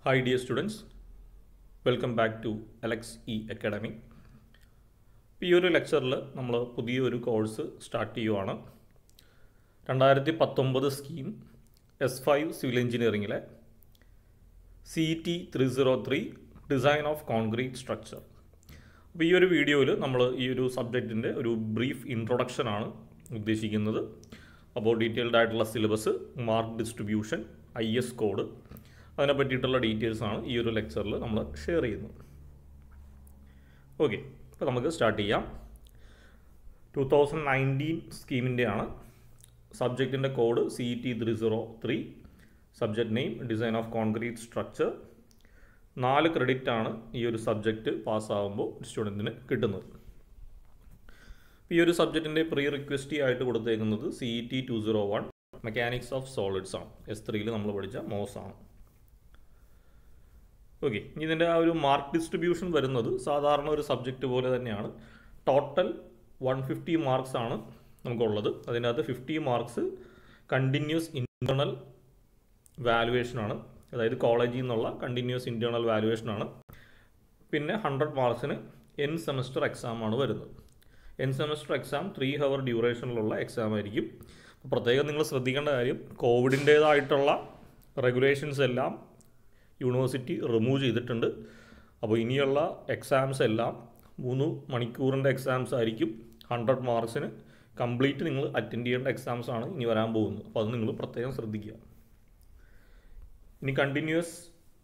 Hi dear students, welcome back to Alex E Academy. ഈ ഒരു ലെക്ചറിൽ നമ്മൾ പുതിയൊരു കോഴ്സ് സ്റ്റാർട്ട് ചെയ്യുവാണ്. 2019 സ്കീം S5 സിവിൽ എഞ്ചിനീയറിംഗിലെ CET 303 design of concrete structure. അപ്പോൾ ഈ ഒരു വീഡിയോയിൽ നമ്മൾ ഈ ഒരു സബ്ജക്റ്റിൻ്റെ ഒരു ബ്രീഫ് ഇൻട്രൊഡക്ഷനാണ് ഉദ്ദേശിക്കുന്നത്. അപ്പോൾ ഡീറ്റെയിൽഡ് ആയിട്ടുള്ള syllabus, mark distribution, IS code, അതിനെ പറ്റിയിട്ടുള്ള ഡീറ്റെയിൽസാണ് ഈ ഒരു ലെക്ചറിൽ നമ്മൾ ഷെയർ ചെയ്യുന്നത്. ഓക്കെ, അപ്പോൾ നമുക്ക് സ്റ്റാർട്ട് ചെയ്യാം. 2019 സ്കീമിൻ്റെയാണ്. സബ്ജക്റ്റിൻ്റെ code CET 303, subject name design of concrete structure. 4 ക്രെഡിറ്റാണ് ഈ ഒരു സബ്ജക്റ്റ് പാസ്സാകുമ്പോൾ സ്റ്റുഡൻറ്റിന് കിട്ടുന്നത്. ഈ ഒരു സബ്ജക്റ്റിൻ്റെ പ്രീ റിക്വസ്റ്റ് ആയിട്ട് കൊടുത്തേക്കുന്നത് CET 201 മെക്കാനിക്സ് ഓഫ് സോളിഡ്സ് ആണ്. S3 നമ്മൾ പഠിച്ച മോസ് ആണ്. ഓക്കെ, ഇനി ഇതിൻ്റെ ആ ഒരു മാർക്ക് ഡിസ്ട്രിബ്യൂഷൻ വരുന്നത് സാധാരണ ഒരു സബ്ജക്റ്റ് പോലെ തന്നെയാണ്. ടോട്ടൽ 150 മാർക്സ് ആണ് നമുക്കുള്ളത്. അതിനകത്ത് 50 മാർക്സ് കണ്ടിന്യൂസ് ഇൻറ്റേർണൽ വാലുവേഷനാണ്, അതായത് കോളേജിൽ നിന്നുള്ള കണ്ടിന്യൂസ് ഇൻറ്റേർണൽ വാലുവേഷനാണ്. പിന്നെ 100 മാർക്സിന് എൻ സെമസ്റ്റർ എക്സാമാണ് വരുന്നത്. എൻ സെമസ്റ്റർ എക്സാം 3 hour ഡ്യൂറേഷനിലുള്ള എക്സാം ആയിരിക്കും. പ്രത്യേകം നിങ്ങൾ ശ്രദ്ധിക്കേണ്ട കാര്യം, കോവിഡിൻ്റേതായിട്ടുള്ള റെഗുലേഷൻസ് എല്ലാം യൂണിവേഴ്സിറ്റി റിമൂവ് ചെയ്തിട്ടുണ്ട്. അപ്പോൾ ഇനിയുള്ള എക്സാംസ് എല്ലാം 3 മണിക്കൂറിൻ്റെ എക്സാംസ് ആയിരിക്കും. 100 മാർക്സിന് കംപ്ലീറ്റ് നിങ്ങൾ അറ്റൻഡ് ചെയ്യേണ്ട എക്സാംസ് ആണ് ഇനി വരാൻ പോകുന്നത്. അപ്പോൾ അത് നിങ്ങൾ പ്രത്യേകം ശ്രദ്ധിക്കുക. ഇനി കണ്ടിന്യൂസ്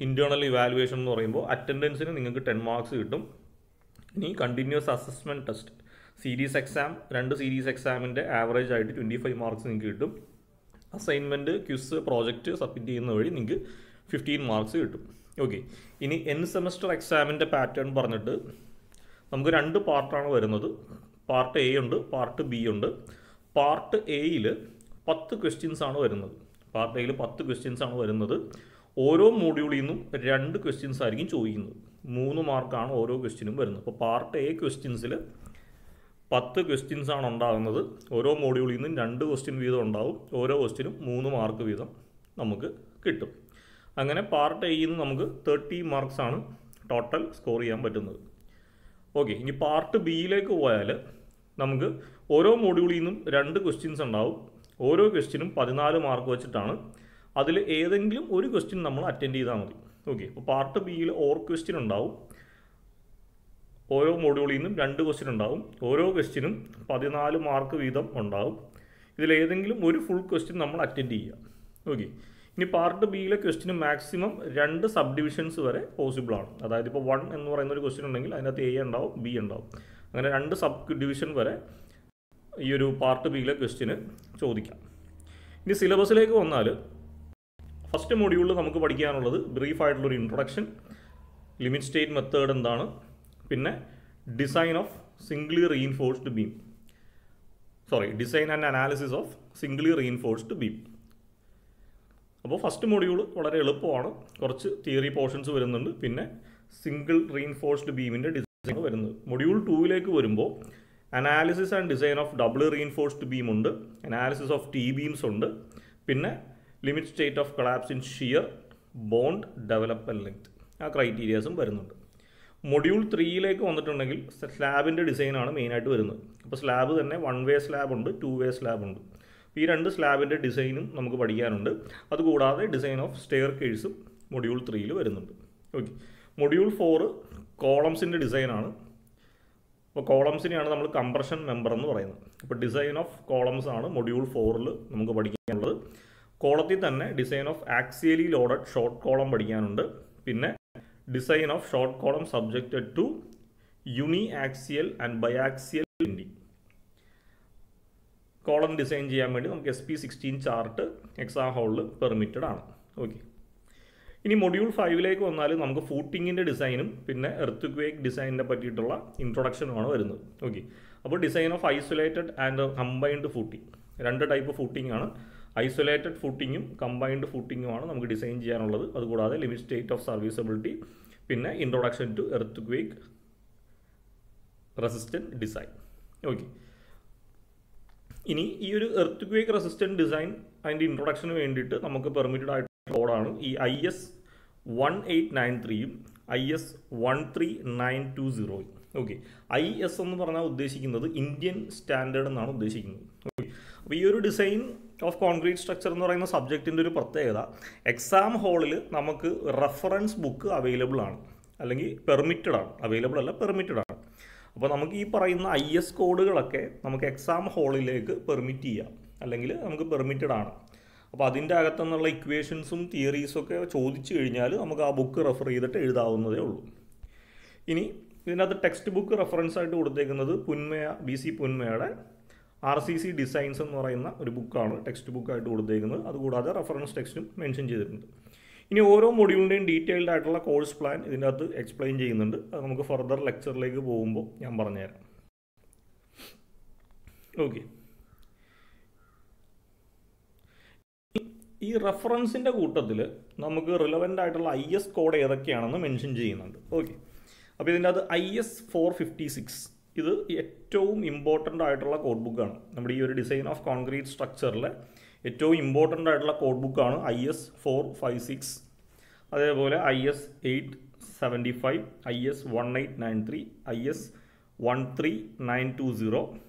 ഇൻറ്റേർണൽ ഇവാലുവേഷൻ എന്ന് പറയുമ്പോൾ അറ്റൻഡൻസിന് നിങ്ങൾക്ക് 10 മാർക്സ് കിട്ടും. ഇനി continuous assessment test, series exam, 2 series എക്സാമിൻ്റെ ആവറേജ് ആയിട്ട് 25 മാർക്സ് നിങ്ങൾക്ക് കിട്ടും. അസൈൻമെൻറ്റ്, ക്വിസ്, പ്രോജക്റ്റ് സബ്മിറ്റ് ചെയ്യുന്ന വഴി നിങ്ങൾക്ക് 15 മാർക്സ് കിട്ടും. ഓക്കെ, ഇനി എൻ സെമസ്റ്റർ എക്സാമിൻ്റെ പാറ്റേൺ പറഞ്ഞിട്ട് നമുക്ക് 2 പാർട്ടാണ് വരുന്നത്. പാർട്ട് A ഉണ്ട്, പാർട്ട് B ഉണ്ട്. പാർട്ട് Aയിൽ 10 ക്വസ്റ്റ്യൻസ് ആണ് വരുന്നത്. പാർട്ട് Aയിൽ 10 ക്വസ്റ്റ്യൻസ് ആണ് വരുന്നത്. ഓരോ മോഡ്യൂളിൽ നിന്നും 2 ക്വസ്റ്റ്യൻസ് ആയിരിക്കും ചോദിക്കുന്നത്. 3 മാർക്കാണ് ഓരോ ക്വസ്റ്റ്യനും വരുന്നത്. അപ്പോൾ പാർട്ട് A ക്വസ്റ്റ്യൻസിൽ 10 ക്വസ്റ്റ്യൻസ് ആണ് ഉണ്ടാകുന്നത്. ഓരോ മോഡ്യൂളിൽ നിന്നും 2 ക്വസ്റ്റ്യൻ വീതം ഉണ്ടാവും. ഓരോ ക്വസ്റ്റ്യനും 3 മാർക്ക് വീതം നമുക്ക് കിട്ടും. അങ്ങനെ പാർട്ട് Aയിൽ നിന്ന് നമുക്ക് 30 മാർക്സ് ആണ് ടോട്ടൽ സ്കോർ ചെയ്യാൻ പറ്റുന്നത്. ഓക്കെ, ഇനി പാർട്ട് Bയിലേക്ക് പോയാൽ നമുക്ക് ഓരോ മോഡ്യൂളിൽ നിന്നും 2 ക്വസ്റ്റ്യൻസ് ഉണ്ടാവും. ഓരോ ക്വസ്റ്റ്യനും 14 മാർക്ക് വെച്ചിട്ടാണ്. അതിൽ ഏതെങ്കിലും ഒരു ക്വസ്റ്റ്യൻ നമ്മൾ അറ്റൻഡ് ചെയ്താൽ മതി. ഓക്കെ, അപ്പോൾ പാർട്ട് Bയിൽ ഓർ ക്വസ്റ്റ്യൻ ഉണ്ടാവും. ഓരോ മോഡ്യൂളിൽ നിന്നും 2 ക്വസ്റ്റ്യൻ ഉണ്ടാവും. ഓരോ ക്വസ്റ്റ്യനും 14 മാർക്ക് വീതം ഉണ്ടാവും. ഇതിലേതെങ്കിലും ഒരു ഫുൾ ക്വസ്റ്റ്യൻ നമ്മൾ അറ്റൻഡ് ചെയ്യുക. ഓക്കെ, ഇനി പാർട്ട് Bയിലെ ക്വസ്റ്റ്യന് മാക്സിമം 2 സബ് ഡിവിഷൻസ് വരെ പോസിബിൾ ആണ്. അതായത് ഇപ്പോൾ 1 എന്ന് പറയുന്ന ഒരു ക്വസ്റ്റ്യൻ ഉണ്ടെങ്കിൽ അതിനകത്ത് A ഉണ്ടാവും, B ഉണ്ടാവും. അങ്ങനെ 2 സബ് ഡിവിഷൻ വരെ ഈ ഒരു പാർട്ട് Bയിലെ ക്വസ്റ്റ്യന് ചോദിക്കാം. ഇനി സിലബസിലേക്ക് വന്നാൽ ഫസ്റ്റ് മൊഡ്യൂളിൽ നമുക്ക് പഠിക്കാനുള്ളത് ബ്രീഫായിട്ടുള്ളൊരു ഇൻട്രൊഡക്ഷൻ, ലിമിറ്റ് സ്റ്റേറ്റ് മെത്തേഡ് എന്താണ്, പിന്നെ design of singly reinforced beam, design and analysis of singly reinforced beam. അപ്പോൾ ഫസ്റ്റ് മൊഡ്യൂൾ വളരെ എളുപ്പമാണ്. കുറച്ച് തിയറി പോർഷൻസ് വരുന്നുണ്ട്, പിന്നെ സിംഗിൾ റീഇൻഫോഴ്സ്ഡ് ബീമിൻ്റെ ഡിസൈൻ വരുന്നത്. മൊഡ്യൂൾ 2ലേക്ക് വരുമ്പോൾ analysis and design of double reinforced beam ഉണ്ട്, അനാലിസിസ് ഓഫ് T ബീംസ് ഉണ്ട്, പിന്നെ limit state of collapse in shear, bond, development length, ആ ക്രൈറ്റീരിയാസും വരുന്നുണ്ട്. മൊഡ്യൂൾ 3ലേക്ക് വന്നിട്ടുണ്ടെങ്കിൽ സ്ലാബിൻ്റെ ഡിസൈനാണ് മെയിനായിട്ട് വരുന്നത്. അപ്പോൾ സ്ലാബ് തന്നെ 1 വേ സ്ലാബ് ഉണ്ട്, 2 വേ സ്ലാബ് ഉണ്ട്. ഈ 2 സ്ലാബിൻ്റെ ഡിസൈനും നമുക്ക് പഠിക്കാനുണ്ട്. അതുകൂടാതെ ഡിസൈൻ ഓഫ് സ്റ്റെയർ കേഴ്സും മൊഡ്യൂൾ 3ൽ വരുന്നുണ്ട്. ഓക്കെ, മൊഡ്യൂൾ 4 കോളംസിൻ്റെ ഡിസൈനാണ്. അപ്പോൾ കോളംസിനെയാണ് നമ്മൾ കംപ്രഷൻ മെമ്പർ എന്ന് പറയുന്നത്. അപ്പോൾ ഡിസൈൻ ഓഫ് കോളംസ് ആണ് മൊഡ്യൂൾ 4ൽ നമുക്ക് പഠിക്കാനുള്ളത്. കോളത്തിൽ തന്നെ design of axially loaded short column പഠിക്കാനുണ്ട്. പിന്നെ design of short column subjected to uniaxial and biaxial bending. Column design ചെയ്യാൻ വേണ്ടി നമുക്ക് SP16 ചാർട്ട് എക്സാം ഹോളിൽ പെർമിറ്റഡ് ആണ്. ഓക്കെ, ഇനി മൊഡ്യൂൾ 5ലേക്ക് വന്നാൽ നമുക്ക് ഫൂട്ടിങ്ങിൻ്റെ ഡിസൈനും പിന്നെ എർത്ത് ഡിസൈനിനെ പറ്റിയിട്ടുള്ള ഇൻട്രൊഡക്ഷനുമാണ് വരുന്നത്. ഓക്കെ, അപ്പോൾ design of isolated and combined footing, 2 type footing ആണ്. ഐസൊലേറ്റഡ് ഫൂട്ടിങ്ങും കമ്പൈൻഡ് ഫൂട്ടിങ്ങുമാണ് നമുക്ക് ഡിസൈൻ ചെയ്യാനുള്ളത്. അതുകൂടാതെ ലിമിറ്റ് സ്റ്റേറ്റ് ഓഫ് സർവീസബിലിറ്റി, പിന്നെ introduction to earth resistant design. Okay, ഇനി ഈ ഒരു എർത്ത് റെസിസ്റ്റൻറ്റ് ഡിസൈൻ അതിൻ്റെ ഇൻട്രൊഡക്ഷന് വേണ്ടിയിട്ട് നമുക്ക് പെർമിറ്റഡ് ആയിട്ട് കോഡാണ് ഈ IS 1893യും IS 13920. ഓക്കെ, IS എന്ന് പറഞ്ഞാൽ ഉദ്ദേശിക്കുന്നത് ഇന്ത്യൻ സ്റ്റാൻഡേർഡ് എന്നാണ് ഉദ്ദേശിക്കുന്നത്. ഓക്കെ, അപ്പോൾ ഈ ഒരു ഡിസൈൻ ഓഫ് കോൺക്രീറ്റ് സ്ട്രക്ചർ എന്ന് പറയുന്ന സബ്ജക്റ്റിൻ്റെ ഒരു പ്രത്യേകത, എക്സാം ഹാളിൽ നമുക്ക് റെഫറൻസ് ബുക്ക് അവൈലബിൾ ആണ്, അല്ലെങ്കിൽ പെർമിറ്റഡ് ആണ്. അവൈലബിൾ അല്ല, പെർമിറ്റഡ് ആണ്. അപ്പോൾ നമുക്ക് ഈ പറയുന്ന IS കോഡുകളൊക്കെ നമുക്ക് എക്സാം ഹാളിലേക്ക് പെർമിറ്റ് ചെയ്യാം, അല്ലെങ്കിൽ നമുക്ക് പെർമിറ്റഡ് ആണ്. അപ്പോൾ അതിൻ്റെ അകത്തുനിന്നുള്ള ഇക്വേഷൻസും തിയറീസും ഒക്കെ ചോദിച്ചു കഴിഞ്ഞാൽ നമുക്ക് ആ ബുക്ക് റെഫർ ചെയ്തിട്ട് എഴുതാവുന്നതേ ഉള്ളൂ. ഇനി ഇതിനകത്ത് ടെക്സ്റ്റ് ബുക്ക് റെഫറൻസ് ആയിട്ട് കൊടുത്തേക്കുന്നത് പുന്മയ, BC പുന്മയുടെ RCC ഡിസൈൻസ് എന്ന് പറയുന്ന ഒരു ബുക്കാണ് ടെക്സ്റ്റ് ബുക്കായിട്ട് കൊടുത്തേക്കുന്നത്. അതുകൂടാതെ റെഫറൻസ് ടെക്സ്റ്റും മെൻഷൻ ചെയ്തിട്ടുണ്ട്. ഇനി ഓരോ മൊഡ്യൂളിൻ്റെയും ഡീറ്റെയിൽഡ് ആയിട്ടുള്ള കോഴ്സ് പ്ലാൻ ഇതിൻ്റെ അകത്ത് എക്സ്പ്ലെയിൻ ചെയ്യുന്നുണ്ട്. അത് നമുക്ക് ഫർദർ ലെക്ചറിലേക്ക് പോകുമ്പോൾ ഞാൻ പറഞ്ഞുതരാം. ഓക്കെ, ഈ റെഫറൻസിൻ്റെ കൂട്ടത്തിൽ നമുക്ക് റിലവൻ്റ് ആയിട്ടുള്ള IS കോഡ് ഏതൊക്കെയാണെന്ന് മെൻഷൻ ചെയ്യുന്നുണ്ട്. ഓക്കെ, അപ്പോൾ ഇതിൻ്റെ അത് IS 456 ഇത് ഏറ്റവും ഇമ്പോർട്ടൻ്റ് ആയിട്ടുള്ള കോഡ് ബുക്കാണ്. നമ്മുടെ ഈ ഒരു ഡിസൈൻ ഓഫ് കോൺക്രീറ്റ് സ്ട്രക്ചറിലെ ഏറ്റവും ഇമ്പോർട്ടൻ്റ് ആയിട്ടുള്ള കോഡ് ബുക്കാണ് IS 456. അതേപോലെ IS 875, IS 1893, IS 13920,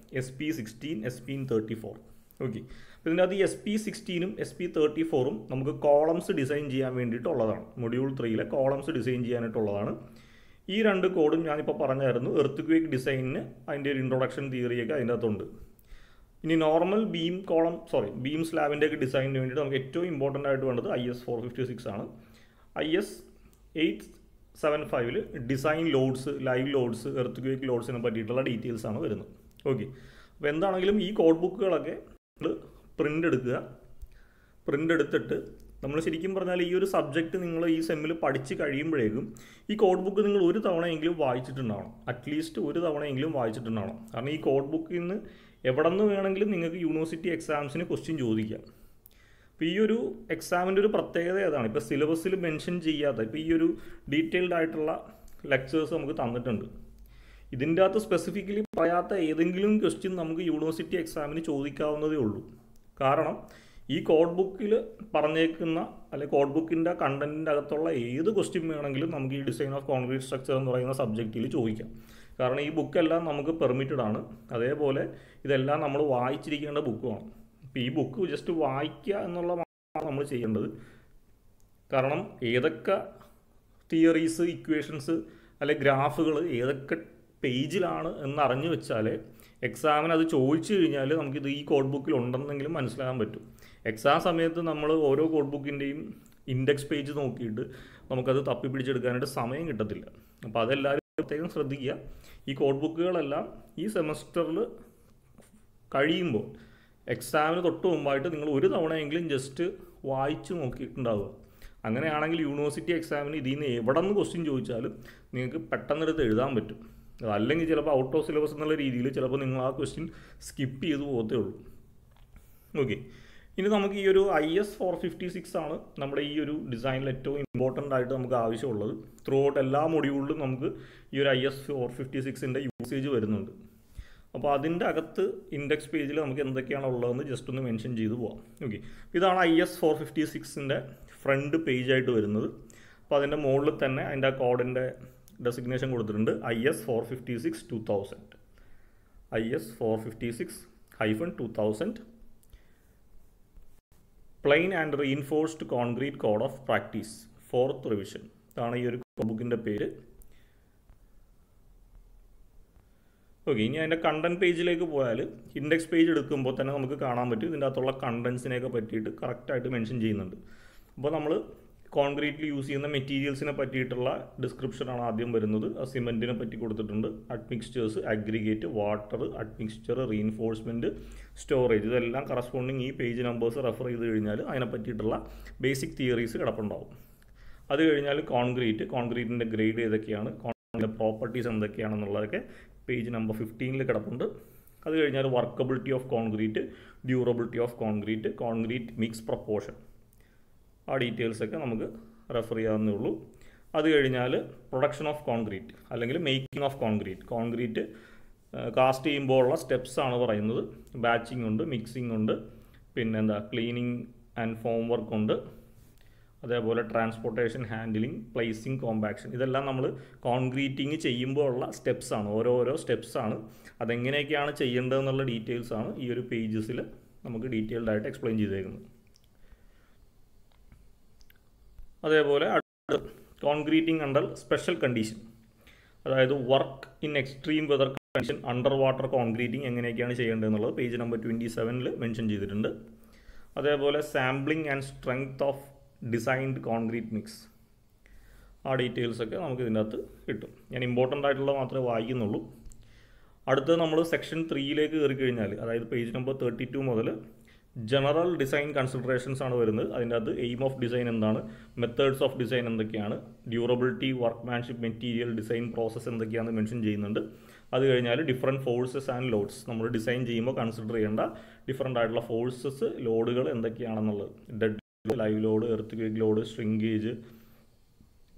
SP 16, SP 34. Okay, അപ്പോൾ ഇതിൻ്റെ അത് SP 16ഉം SP 34ഉം നമുക്ക് കോളംസ് ഡിസൈൻ ചെയ്യാൻ വേണ്ടിയിട്ടുള്ളതാണ്. മൊഡ്യൂൾ 3ലെ കോളംസ് ഡിസൈൻ ചെയ്യാനായിട്ടുള്ളതാണ്. ഈ രണ്ട് കോഡും ഞാനിപ്പോൾ പറഞ്ഞായിരുന്നു. എർത്ത് ക്വേക്ക് ഡിസൈനിന് അതിൻ്റെ ഒരു ഇൻട്രൊഡക്ഷൻ തിയറിയൊക്കെ അതിൻ്റെ അകത്തുണ്ട്. ഇനി നോർമൽ ബീം സ്ലാബിൻ്റെയൊക്കെ ഡിസൈനിന് വേണ്ടിയിട്ട് നമുക്ക് ഏറ്റവും ഇമ്പോർട്ടൻ്റ് ആയിട്ട് വേണ്ടത് IS 456 ആണ്. IS 875 design loads, live loads, earthquake ലോഡ്സിനെ പറ്റിയിട്ടുള്ള ഡീറ്റെയിൽസ് ആണ് വരുന്നത്. ഓക്കെ, അപ്പോൾ എന്താണെങ്കിലും ഈ കോഡ് ബുക്കുകളൊക്കെ പ്രിൻ്റ് എടുത്തിട്ട് നമ്മൾ ശരിക്കും പറഞ്ഞാൽ ഈ ഒരു സബ്ജക്റ്റ് നിങ്ങൾ ഈ സെമ്മിൽ പഠിച്ച് കഴിയുമ്പോഴേക്കും ഈ കോഡ് ബുക്ക് നിങ്ങൾ ഒരു തവണയെങ്കിലും വായിച്ചിട്ടുണ്ടാവണം. അറ്റ്ലീസ്റ്റ് ഒരു തവണയെങ്കിലും വായിച്ചിട്ടുണ്ടാവണം. കാരണം ഈ കോഡ് ബുക്കിൽ നിന്ന് എവിടെ നിന്ന് വേണമെങ്കിലും നിങ്ങൾക്ക് യൂണിവേഴ്സിറ്റി എക്സാംസിന് ക്വസ്റ്റ്യൻ ചോദിക്കാം. അപ്പോൾ ഈ ഒരു എക്സാമിൻ്റെ ഒരു പ്രത്യേകത ഏതാണ്, ഇപ്പോൾ സിലബസിൽ മെൻഷൻ ചെയ്യാത്ത, ഇപ്പോൾ ഈ ഒരു ഡീറ്റെയിൽഡ് ആയിട്ടുള്ള ലെക്ചേഴ്സ് നമുക്ക് തന്നിട്ടുണ്ട്. ഇതിൻ്റെ അകത്ത് സ്പെസിഫിക്കലി പറയാത്ത ഏതെങ്കിലും ക്വസ്റ്റ്യൻ നമുക്ക് യൂണിവേഴ്സിറ്റി എക്സാമിന് ചോദിക്കാവുന്നതേ ഉള്ളൂ. കാരണം ഈ കോഡ് ബുക്കിൽ പറഞ്ഞേക്കുന്ന അല്ലെങ്കിൽ കോഡ് ബുക്കിൻ്റെ കണ്ടൻറ്റിൻ്റെ അകത്തുള്ള ഏത് ക്വസ്റ്റ്യൻ വേണമെങ്കിലും നമുക്ക് ഈ ഡിസൈൻ ഓഫ് കോൺക്രീറ്റ് സ്ട്രക്ചർ എന്ന് പറയുന്ന സബ്ജക്റ്റിൽ ചോദിക്കാം. കാരണം ഈ ബുക്കെല്ലാം നമുക്ക് പെർമിറ്റഡ് ആണ്. അതേപോലെ ഇതെല്ലാം നമ്മൾ വായിച്ചിരിക്കേണ്ട ബുക്കുമാണ്. അപ്പോൾ ഈ ബുക്ക് ജസ്റ്റ് വായിക്കുക എന്നുള്ള മാത്രമാണ് നമ്മൾ ചെയ്യേണ്ടത്. കാരണം ഏതൊക്കെ തിയറീസ്, ഇക്വേഷൻസ് അല്ലെ ഗ്രാഫുകൾ ഏതൊക്കെ പേജിലാണ് എന്നറിഞ്ഞു വെച്ചാൽ എക്സാമിന് അത് ചോദിച്ചു കഴിഞ്ഞാൽ നമുക്കിത് ഈ കോഡ് ബുക്കിൽ ഉണ്ടെന്നെങ്കിലും മനസ്സിലാക്കാൻ പറ്റും. എക്സാം സമയത്ത് നമ്മൾ ഓരോ കോഡ് ബുക്കിൻ്റെയും ഇൻഡെക്സ് പേജ് നോക്കിയിട്ട് നമുക്കത് തപ്പി പിടിച്ചെടുക്കാനായിട്ട് സമയം കിട്ടത്തില്ല. അപ്പോൾ അതെല്ലാവരും പ്രത്യേകം ശ്രദ്ധിക്കുക. ഈ കോഡ് ബുക്കുകളെല്ലാം ഈ സെമസ്റ്ററിൽ കഴിയുമ്പോൾ എക്സാമിന് തൊട്ട് മുമ്പായിട്ട് നിങ്ങൾ ഒരു തവണയെങ്കിലും ജസ്റ്റ് വായിച്ച് നോക്കിയിട്ടുണ്ടാവുക. അങ്ങനെയാണെങ്കിൽ യൂണിവേഴ്സിറ്റി എക്സാമിന് ഇതിൽ നിന്ന് എവിടെ നിന്ന് ക്വസ്റ്റ്യൻ ചോദിച്ചാലും നിങ്ങൾക്ക് പെട്ടെന്നെടുത്ത് എഴുതാൻ പറ്റും. അല്ലെങ്കിൽ ചിലപ്പോൾ ഔട്ട് ഓഫ് സിലബസ് എന്നുള്ള രീതിയിൽ ചിലപ്പോൾ നിങ്ങൾ ആ ക്വസ്റ്റ്യൻ സ്കിപ്പ് ചെയ്ത് പോകത്തേ ഉള്ളൂ. ഓക്കെ, ഇനി നമുക്ക് ഈ ഒരു IS 456 ആണ് നമ്മുടെ ഈ ഒരു ഡിസൈനിൽ ഏറ്റവും ഇമ്പോർട്ടൻ്റ് ആയിട്ട് നമുക്ക് ആവശ്യമുള്ളത്. ത്രൂ ഔട്ട് എല്ലാ മൊഡ്യൂളിലും നമുക്ക് ഈ ഒരു IS 456ൻ്റെ യൂസേജ് വരുന്നുണ്ട്. അപ്പോൾ അതിൻ്റെ അകത്ത് ഇൻഡെക്സ് പേജിൽ നമുക്ക് എന്തൊക്കെയാണ് ഉള്ളതെന്ന് ജസ്റ്റ് ഒന്ന് മെൻഷൻ ചെയ്ത് പോകാം. ഓക്കെ, ഇതാണ് IS 456ൻ്റെ ഫ്രണ്ട് പേജായിട്ട് വരുന്നത്. അപ്പോൾ അതിൻ്റെ മുകളിൽ തന്നെ അതിൻ്റെ കോഡിൻ്റെ ഡെസിഗ്നേഷൻ കൊടുത്തിട്ടുണ്ട് IS 456-2000, IS 456-2000 plain and reinforced concrete code of practice 4th revision. ഇതാണ് ഈ ഒരു ബുക്കിൻ്റെ പേര്. ഓക്കെ, ഇനി അതിൻ്റെ കണ്ടൻറ് പേജിലേക്ക് പോയാൽ ഇൻഡെക്സ് പേജ് എടുക്കുമ്പോൾ തന്നെ നമുക്ക് കാണാൻ പറ്റും ഇതിൻ്റെ അകത്തുള്ള കണ്ടൻസിനെയൊക്കെ പറ്റിയിട്ട് കറക്റ്റായിട്ട് മെൻഷൻ ചെയ്യുന്നുണ്ട്. അപ്പോൾ നമ്മൾ കോൺക്രീറ്റിൽ യൂസ് ചെയ്യുന്ന മെറ്റീരിയൽസിനെ പറ്റിയിട്ടുള്ള ഡിസ്ക്രിപ്ഷനാണ് ആദ്യം വരുന്നത്. സിമെൻറ്റിനെ പറ്റി കൊടുത്തിട്ടുണ്ട്, admixtures, aggregate, water, admixture, reinforcement, storage, ഇതെല്ലാം കറസ്പോണ്ടിങ് ഈ പേജ് നമ്പേഴ്സ് റെഫർ ചെയ്ത് കഴിഞ്ഞാൽ അതിനെ പറ്റിയിട്ടുള്ള ബേസിക് തിയറീസ് കിടപ്പുണ്ടാവും. അത് കഴിഞ്ഞാൽ കോൺക്രീറ്റിൻ്റെ ഗ്രേഡ് ഏതൊക്കെയാണ്, കോൺക്രീറ്റിൻ്റെ പ്രോപ്പർട്ടീസ് എന്തൊക്കെയാണെന്നുള്ളതൊക്കെ പേജ് നമ്പർ 15 കിടപ്പുണ്ട്. അത് കഴിഞ്ഞാൽ workability of concrete, durability of concrete, concrete mix proportion, ആ ഡീറ്റെയിൽസൊക്കെ നമുക്ക് റെഫർ ചെയ്യാവുന്നേ ഉള്ളൂ. അത് കഴിഞ്ഞാൽ പ്രൊഡക്ഷൻ ഓഫ് കോൺക്രീറ്റ് അല്ലെങ്കിൽ മേക്കിംഗ് ഓഫ് കോൺക്രീറ്റ് കാസ്റ്റ് ചെയ്യുമ്പോൾ ഉള്ള സ്റ്റെപ്സാണ് പറയുന്നത്. ബാച്ചിങ് ഉണ്ട്, മിക്സിംഗ് ഉണ്ട്, പിന്നെന്താ ക്ലീനിങ് ആൻഡ് ഫോം വർക്ക് ഉണ്ട്. അതേപോലെ ട്രാൻസ്പോർട്ടേഷൻ ഹാൻഡിലിംഗ്, പ്ലേസിംഗ്, കോമ്പാക്ഷൻ. ഇതെല്ലാം നമ്മൾ കോൺക്രീറ്റിങ് ചെയ്യുമ്പോൾ ഉള്ള സ്റ്റെപ്സാണ്, ഓരോരോ സ്റ്റെപ്സാണ്. അതെങ്ങനെയൊക്കെയാണ് ചെയ്യേണ്ടതെന്നുള്ള ഡീറ്റെയിൽസാണ് ഈ ഒരു പേജസിൽ നമുക്ക് ഡീറ്റെയിൽഡായിട്ട് എക്സ്പ്ലെയിൻ ചെയ്തേക്കുന്നത്. അതേപോലെ കോൺക്രീറ്റിംഗ് അണ്ടർ സ്പെഷ്യൽ കണ്ടീഷൻ, അതായത് work in extreme weather condition under water concreting എങ്ങനെയൊക്കെയാണ് ചെയ്യേണ്ടതെന്നുള്ളത് പേജ് നമ്പർ 27 മെൻഷൻ ചെയ്തിട്ടുണ്ട്. അതേപോലെ sampling and strength of designed concrete mix, ആ ഡീറ്റെയിൽസൊക്കെ നമുക്ക് ഇതിൻ്റെ അകത്ത് കിട്ടും. ഞാൻ ഇമ്പോർട്ടൻ്റ് ആയിട്ടുള്ള മാത്രമേ വായിക്കുന്നുള്ളൂ. അടുത്തത് നമ്മൾ സെക്ഷൻ 3 കയറി കഴിഞ്ഞാൽ, അതായത് പേജ് നമ്പർ 32 മുതൽ ജനറൽ ഡിസൈൻ കൺസിഡറേഷൻസ് ആണ് വരുന്നത്. അതിൻ്റെ അകത്ത് എയിം ഓഫ് ഡിസൈൻ എന്താണ്, മെത്തേഡ്സ് ഓഫ് ഡിസൈൻ എന്തൊക്കെയാണ്, durability, workmanship, material, design process എന്തൊക്കെയാണെന്ന് മെൻഷൻ ചെയ്യുന്നുണ്ട്. അത് കഴിഞ്ഞാൽ ഡിഫറെൻറ്റ് ഫോഴ്സസ് ആൻഡ് ലോഡ്സ്, നമ്മൾ ഡിസൈൻ ചെയ്യുമ്പോൾ കൺസിഡർ ചെയ്യേണ്ട ഡിഫറെൻ്റ് ആയിട്ടുള്ള ഫോഴ്സസ്, ലോഡുകൾ എന്തൊക്കെയാണെന്നുള്ളത്, dead load, live load, earth load, shrinkage,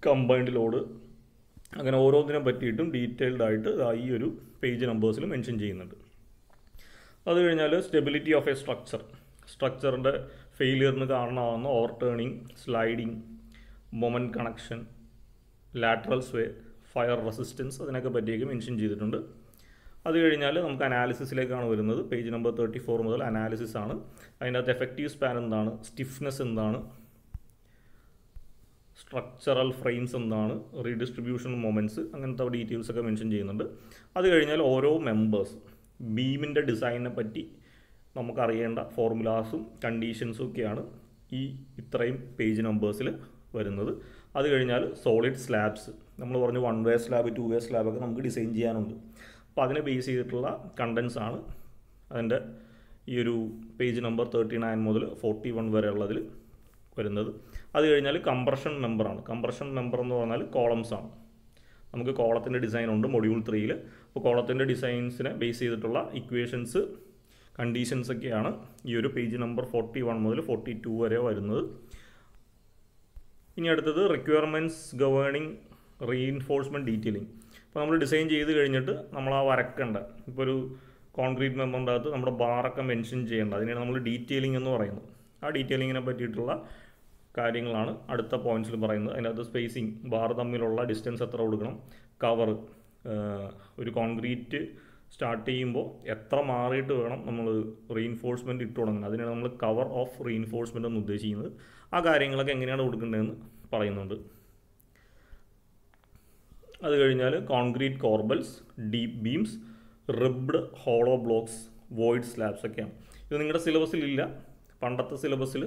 combined load, അങ്ങനെ ഓരോന്നിനെ പറ്റിയിട്ടും ഡീറ്റെയിൽഡ് ആയിട്ട് ഈ ഒരു പേജ് നമ്പേഴ്സിൽ മെൻഷൻ ചെയ്യുന്നുണ്ട്. അത് കഴിഞ്ഞാൽ സ്റ്റെബിലിറ്റി ഓഫ് എ സ്ട്രക്ചറിൻ്റെ ഫെയിലിയറിന് കാരണമാകുന്ന overturning, sliding, moment connection, lateral sway, fire resistance, അതിനൊക്കെ പറ്റിയൊക്കെ മെൻഷൻ ചെയ്തിട്ടുണ്ട്. അത് കഴിഞ്ഞാൽ നമുക്ക് അനാലിസിസിലേക്കാണ് വരുന്നത്. പേജ് നമ്പർ 34 മുതൽ അനാലിസിസ് ആണ്. അതിനകത്ത് എഫക്റ്റീവ് സ്പാൻ എന്താണ്, സ്റ്റിഫ്നെസ് എന്താണ്, സ്ട്രക്ചറൽ ഫ്രെയിംസ് എന്താണ്, റീഡിസ്ട്രിബ്യൂഷൻ മൊമെൻറ്റ്സ്, അങ്ങനത്തെ ഡീറ്റെയിൽസൊക്കെ മെൻഷൻ ചെയ്യുന്നുണ്ട്. അത് കഴിഞ്ഞാൽ ഓരോ മെമ്പേഴ്സ്, ബീമിൻ്റെ ഡിസൈനിനെ പറ്റി നമുക്കറിയേണ്ട ഫോർമുലാസും കണ്ടീഷൻസും ഒക്കെയാണ് ഈ ഇത്രയും പേജ് നമ്പേഴ്സിൽ വരുന്നത്. അത് കഴിഞ്ഞാൽ സോളിഡ് സ്ലാബ്സ്, നമ്മൾ പറഞ്ഞു 1 വേ സ്ലാബ്, 2 വേ സ്ലാബൊക്കെ നമുക്ക് ഡിസൈൻ ചെയ്യാനുണ്ട്. അപ്പോൾ അതിനെ ബേസ് ചെയ്തിട്ടുള്ള കണ്ടൻസ് ആണ് അതിൻ്റെ ഈ ഒരു പേജ് നമ്പർ 39 മുതൽ 41 വരെ ഉള്ളതിൽ വരുന്നത്. അത് കഴിഞ്ഞാൽ കംപ്രഷൻ മെമ്പറാണ്. കംപ്രഷൻ മെമ്പർ എന്ന് പറഞ്ഞാൽ കോളംസ് ആണ്. നമുക്ക് കോളത്തിൻ്റെ ഡിസൈൻ ഉണ്ട് മൊഡ്യൂൾ 3. അപ്പോൾ കോളത്തിൻ്റെ ഡിസൈൻസിനെ ബേസ് ചെയ്തിട്ടുള്ള ഇക്വേഷൻസ്, കണ്ടീഷൻസ് ഒക്കെയാണ് ഈ ഒരു പേജ് നമ്പർ 41 മുതൽ 42 വരെ വരുന്നത്. ഇനി അടുത്തത് റിക്വയർമെൻറ്റ്സ് ഗവേണിംഗ് റീഇൻഫോഴ്സ്മെൻറ്റ് ഡീറ്റെയിലിംഗ്. അപ്പോൾ നമ്മൾ ഡിസൈൻ ചെയ്ത് കഴിഞ്ഞിട്ട് നമ്മൾ ആ വരക്കേണ്ട, ഇപ്പോൾ ഒരു കോൺക്രീറ്റ് മെമ്പറിൻ്റെ അകത്ത് നമ്മുടെ ബാറൊക്കെ മെൻഷൻ ചെയ്യേണ്ട, അതിനാണ് നമ്മൾ ഡീറ്റെയിലിംഗ് എന്ന് പറയുന്നത്. ആ ഡീറ്റെയിലിങ്ങിനെ പറ്റിയിട്ടുള്ള കാര്യങ്ങളാണ് അടുത്ത പോയിന്റ്സിൽ പറയുന്നത്. അതിനകത്ത് സ്പേസിങ്, ബാർ തമ്മിലുള്ള ഡിസ്റ്റൻസ് എത്ര കൊടുക്കണം, കവർ, ഒരു കോൺക്രീറ്റ് സ്റ്റാർട്ട് ചെയ്യുമ്പോൾ എത്ര മാറിയിട്ട് വേണം നമ്മൾ റീഇൻഫോഴ്സ്മെൻറ്റ് ഇട്ട് തുടങ്ങുന്നത്, അതിനാണ് നമ്മൾ കവർ ഓഫ് റീഇൻഫോഴ്സ്മെൻറ്റ് എന്ന് ഉദ്ദേശിക്കുന്നത്. ആ കാര്യങ്ങളൊക്കെ എങ്ങനെയാണ് കൊടുക്കേണ്ടതെന്ന് പറയുന്നുണ്ട്. അത് കഴിഞ്ഞാൽ concrete corbels, deep beams, ribbed hollow blocks, void slabs ഒക്കെയാണ്. ഇത് നിങ്ങളുടെ സിലബസിലില്ല, പണ്ടത്തെ സിലബസിൽ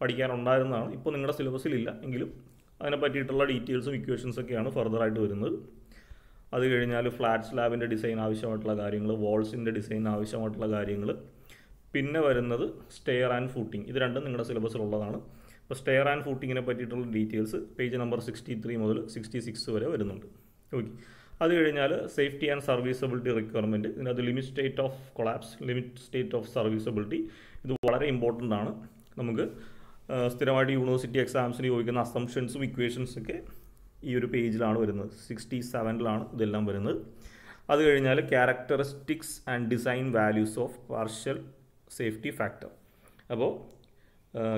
പഠിക്കാനുണ്ടായിരുന്നതാണ്. ഇപ്പോൾ നിങ്ങളുടെ സിലബസിലില്ല എങ്കിലും അതിനെ പറ്റിയിട്ടുള്ള ഡീറ്റെയിൽസും ഇക്വേഷൻസൊക്കെയാണ് ഫർദറായിട്ട് വരുന്നത്. അത് കഴിഞ്ഞാൽ ഫ്ലാറ്റ് സ്ലാബിൻ്റെ ഡിസൈൻ ആവശ്യമായിട്ടുള്ള കാര്യങ്ങൾ, വാൾസിൻ്റെ ഡിസൈൻ ആവശ്യമായിട്ടുള്ള കാര്യങ്ങൾ, പിന്നെ വരുന്നത് സ്റ്റെയർ ആൻഡ് ഫൂട്ടിങ്. ഇത് രണ്ടും നിങ്ങളുടെ സിലബസിലുള്ളതാണ്. അപ്പോൾ സ്റ്റെയർ ആൻഡ് ഫൂട്ടിങ്ങിനെ പറ്റിയിട്ടുള്ള ഡീറ്റെയിൽസ് പേജ് നമ്പർ 63 മുതൽ 66 വരെ വരുന്നുണ്ട്. ഓക്കെ. അത് കഴിഞ്ഞാൽ സേഫ്റ്റി ആൻഡ് സർവീസബിലിറ്റി റിക്വയർമെൻറ്റ്. ഇതിനകത്ത് limit state of collapse, limit state of serviceability, ഇത് വളരെ ഇമ്പോർട്ടൻ്റ് ആണ്. നമുക്ക് സ്ഥിരമായിട്ട് യൂണിവേഴ്സിറ്റി എക്സാംസിന് ചോദിക്കുന്ന അസംഷൻസും ഇക്വേഷൻസൊക്കെ ഈ ഒരു പേജിലാണ് വരുന്നത്. 67 ഇതെല്ലാം വരുന്നത്. അത് കഴിഞ്ഞാൽ characteristics and design values of partial safety factor. അപ്പോൾ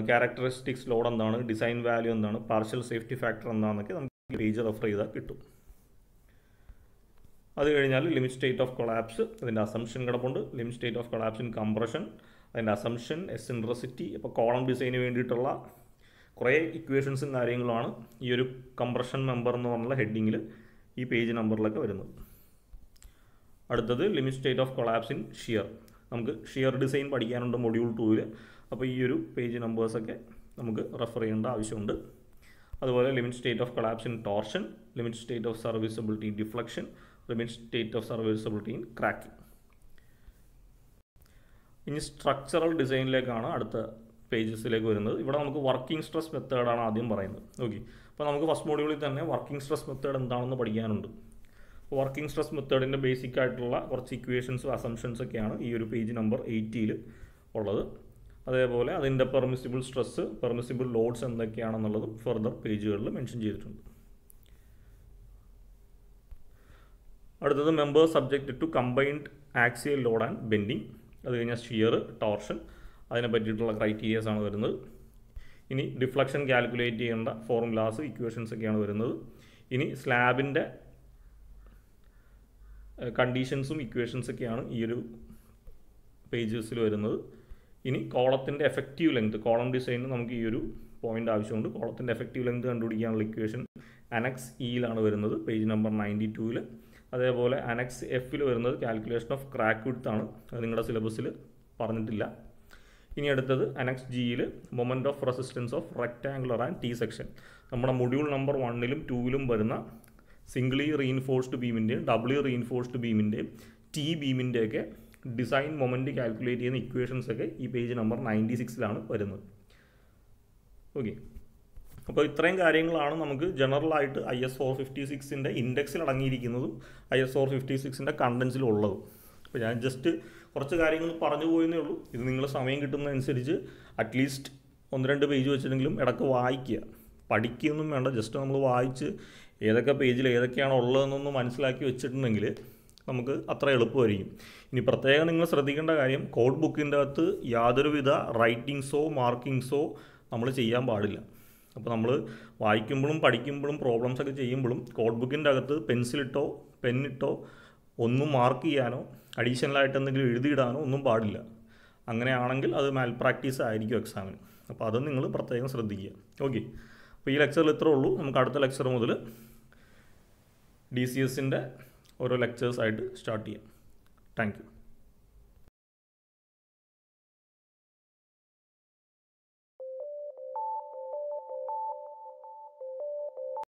ക്യാരക്ടറിസ്റ്റിക്സ് ലോഡ് എന്താണ്, ഡിസൈൻ വാല്യൂ എന്താണ്, പാർഷ്യൽ സേഫ്റ്റി ഫാക്ടർ എന്താണെന്നൊക്കെ നമുക്ക് പേജ് റെഫർ ചെയ്താൽ കിട്ടും. അത് കഴിഞ്ഞാൽ ലിമിറ്റ് സ്റ്റേറ്റ് ഓഫ് കൊളാപ്സ്, അതിൻ്റെ അസംഷൻ കിടപ്പുണ്ട്. Limit state of collapse in compression, അതിൻ്റെ അസംഷൻ, എസെൻട്രിസിറ്റി. അപ്പോൾ കോളം ഡിസൈന് വേണ്ടിയിട്ടുള്ള കുറേ ഇക്വേഷൻസും കാര്യങ്ങളുമാണ് ഈ ഒരു കംപ്രഷൻ മെമ്പർ എന്ന് പറഞ്ഞുള്ള ഹെഡിങ്ങിൽ ഈ പേജ് നമ്പറിലൊക്കെ വരുന്നത്. അടുത്തത് limit state of collapse in shear. നമുക്ക് ഷിയർ ഡിസൈൻ പഠിക്കാനുണ്ട് മൊഡ്യൂൾ 2. അപ്പോൾ ഈ ഒരു പേജ് നമ്പേഴ്സൊക്കെ നമുക്ക് റെഫർ ചെയ്യേണ്ട ആവശ്യമുണ്ട്. അതുപോലെ limit state of collapse in torsion, limit state of serviceability in deflection, limit state of serviceability in cracking. ഇനി സ്ട്രക്ചറൽ ഡിസൈനിലേക്കാണ് അടുത്ത പേജസിലേക്ക് വരുന്നത്. ഇവിടെ നമുക്ക് വർക്കിംഗ് സ്ട്രെസ് മെത്തേഡാണ് ആദ്യം പറയുന്നത്. ഓക്കെ. അപ്പോൾ നമുക്ക് ഫസ്റ്റ് മോഡ്യൂളിൽ തന്നെ വർക്കിംഗ് സ്ട്രെസ് മെത്തേഡ് എന്താണെന്ന് പഠിക്കാനുണ്ട്. വർക്കിംഗ് സ്ട്രെസ് മെത്തേഡിൻ്റെ ബേസിക് ആയിട്ടുള്ള കുറച്ച് ഇക്വേഷൻസും അസംഷൻസ് ഒക്കെയാണ് ഈ ഒരു പേജ് നമ്പർ 80 ഉള്ളത്. അതേപോലെ അതിൻ്റെ പെർമിസിബിൾ സ്ട്രെസ്, പെർമിസിബിൾ ലോഡ്സ് എന്തൊക്കെയാണെന്നുള്ളതും ഫർദർ പേജുകളിൽ മെൻഷൻ ചെയ്തിട്ടുണ്ട്. അടുത്തത് members subject to combined axial load and bending. അത് കഴിഞ്ഞാൽ ഷിയർ, ടോർഷൻ, അതിനെ പറ്റിയിട്ടുള്ള ക്രൈറ്റീരിയാസ് ആണ് വരുന്നത്. ഇനി ഡിഫ്ലക്ഷൻ കാൽക്കുലേറ്റ് ചെയ്യേണ്ട ഫോർമുലാസ് ഇക്വേഷൻസ് ഒക്കെയാണ് വരുന്നത്. ഇനി സ്ലാബിൻ്റെ കണ്ടീഷൻസും ഇക്വേഷൻസൊക്കെയാണ് ഈ ഒരു പേജസിൽ വരുന്നത്. ഇനി കോളത്തിൻ്റെ എഫക്റ്റീവ് ലെങ്ത്, കോളം ഡിസൈനിന് നമുക്ക് ഈ ഒരു പോയിൻ്റ് ആവശ്യമുണ്ട്. കോളത്തിൻ്റെ എഫക്റ്റീവ് ലെങ്ത് കണ്ടുപിടിക്കാനുള്ള ഇക്വേഷൻ അനക്സ് ഇയിലാണ് വരുന്നത്, പേജ് നമ്പർ 92-ൽ. അതേപോലെ അനക്സ് എഫിൽ വരുന്നത് കാൽക്കുലേഷൻ ഓഫ് ക്രാക്ക് വിഡ്ത്ത് ആണ്, അത് നിങ്ങളുടെ സിലബസിൽ പറഞ്ഞിട്ടില്ല. ഇനി അടുത്തത് അനക്സ് ജിയിൽ moment of resistance of rectangular and T section. നമ്മുടെ മൊഡ്യൂൾ നമ്പർ 1-ലും 2-ലും വരുന്ന സിംഗിളി റീഇൻഫോഴ്സ്ഡ് ബീമിൻ്റെയും ഡബിളി റീഇൻഫോഴ്സ്ഡ് ബീമിൻ്റെയും ടി ബീമിൻ്റെയൊക്കെ ഡിസൈൻ മൊമെൻറ്റ് കാൽക്കുലേറ്റ് ചെയ്യുന്ന ഇക്വേഷൻസൊക്കെ ഈ പേജ് നമ്പർ 96-ലാണ് വരുന്നത്. ഓക്കെ, അപ്പോൾ ഇത്രയും കാര്യങ്ങളാണ് നമുക്ക് ജനറലായിട്ട് IS 456-ൻ്റെ ഇൻഡെക്സിൽ അടങ്ങിയിരിക്കുന്നതും IS 456-ൻ്റെ കണ്ടൻസിലും ഉള്ളതും. അപ്പോൾ ഞാൻ ജസ്റ്റ് കുറച്ച് കാര്യങ്ങൾ പറഞ്ഞു പോയെന്നേ ഉള്ളൂ. ഇത് നിങ്ങൾ സമയം കിട്ടുന്നതനുസരിച്ച് അറ്റ്ലീസ്റ്റ് 1-2 പേജ് വെച്ചിട്ടെങ്കിലും ഇടയ്ക്ക് വായിക്കുക. പഠിക്കുകയൊന്നും വേണ്ട, ജസ്റ്റ് നമ്മൾ വായിച്ച് ഏതൊക്കെ പേജിൽ ഏതൊക്കെയാണ് ഉള്ളതെന്നൊന്ന് മനസ്സിലാക്കി വെച്ചിട്ടുണ്ടെങ്കിൽ നമുക്ക് അത്ര എളുപ്പമായിരിക്കും. ഇനി പ്രത്യേകം നിങ്ങൾ ശ്രദ്ധിക്കേണ്ട കാര്യം, കോഡ് ബുക്കിൻ്റെ അകത്ത് യാതൊരുവിധ റൈറ്റിങ്സോ മാർക്കിങ്സോ നമ്മൾ ചെയ്യാൻ പാടില്ല. അപ്പോൾ നമ്മൾ വായിക്കുമ്പോഴും പഠിക്കുമ്പോഴും പ്രോബ്ലംസൊക്കെ ചെയ്യുമ്പോഴും കോഡ് ബുക്കിൻ്റെ അകത്ത് പെൻസിലിട്ടോ പെന്നിട്ടോ ഒന്നും മാർക്ക് ചെയ്യാനോ അഡീഷണലായിട്ട് എന്തെങ്കിലും എഴുതിയിടാനോ ഒന്നും പാടില്ല. അങ്ങനെയാണെങ്കിൽ അത് മാൽ പ്രാക്ടീസ് ആയിരിക്കും എക്സാമിന്. അപ്പോൾ അത് നിങ്ങൾ പ്രത്യേകം ശ്രദ്ധിക്കുക. ഓക്കെ, അപ്പോൾ ഈ ലെക്ചറിൽ ഇത്രേ ഉള്ളൂ. നമുക്ക് അടുത്ത ലെക്ചർ മുതൽ DCSൻ്റെ ഓരോ ലെക്ചേഴ്സായിട്ട് സ്റ്റാർട്ട് ചെയ്യാം. Thank you.